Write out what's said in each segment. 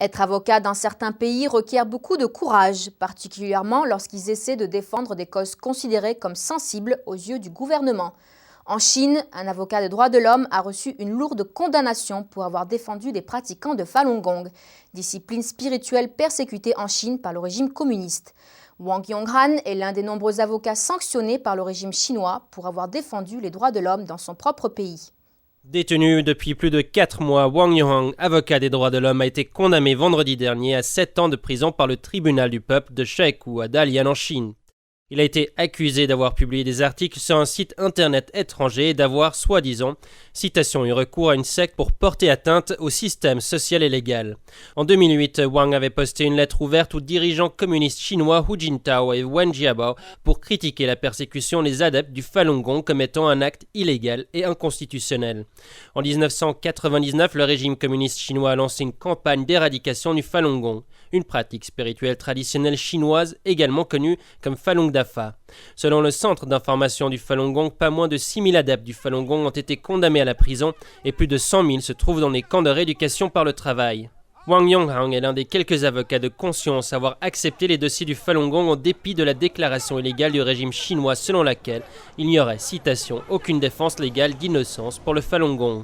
Être avocat dans certains pays requiert beaucoup de courage, particulièrement lorsqu'ils essaient de défendre des causes considérées comme sensibles aux yeux du gouvernement. En Chine, un avocat de droits de l'homme a reçu une lourde condamnation pour avoir défendu des pratiquants de Falun Gong, discipline spirituelle persécutée en Chine par le régime communiste. Wang Yonghan est l'un des nombreux avocats sanctionnés par le régime chinois pour avoir défendu les droits de l'homme dans son propre pays. Détenu depuis plus de 4 mois, Wang Yonghan, avocat des droits de l'homme, a été condamné vendredi dernier à 7 ans de prison par le tribunal du peuple de Shekou à Dalian en Chine. Il a été accusé d'avoir publié des articles sur un site internet étranger et d'avoir, soi-disant, citation et recours à une secte pour porter atteinte au système social et légal. En 2008, Wang avait posté une lettre ouverte aux dirigeants communistes chinois Hu Jintao et Wen Jiabao pour critiquer la persécution des adeptes du Falun Gong comme étant un acte illégal et inconstitutionnel. En 1999, le régime communiste chinois a lancé une campagne d'éradication du Falun Gong, une pratique spirituelle traditionnelle chinoise également connue comme Falun Dafa. Selon le centre d'information du Falun Gong, pas moins de 6000 adeptes du Falun Gong ont été condamnés à la prison et plus de 100 000 se trouvent dans les camps de rééducation par le travail. Wang Yonghan est l'un des quelques avocats de conscience à avoir accepté les dossiers du Falun Gong en dépit de la déclaration illégale du régime chinois selon laquelle il n'y aurait, citation, aucune défense légale d'innocence pour le Falun Gong.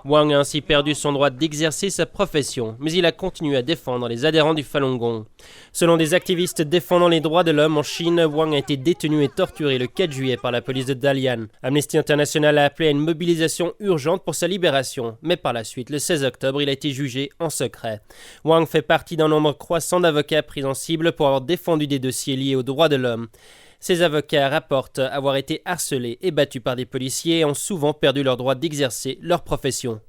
Wang a ainsi perdu son droit d'exercer sa profession, mais il a continué à défendre les adhérents du Falun Gong. Selon des activistes défendant les droits de l'homme en Chine, Wang a été détenu et torturé le 4 juillet par la police de Dalian. Amnesty International a appelé à une mobilisation urgente pour sa libération, mais par la suite, le 16 octobre, il a été jugé en secret. Wang fait partie d'un nombre croissant d'avocats pris en cible pour avoir défendu des dossiers liés aux droits de l'homme. Ces avocats rapportent avoir été harcelés et battus par des policiers et ont souvent perdu leur droit d'exercer leur profession.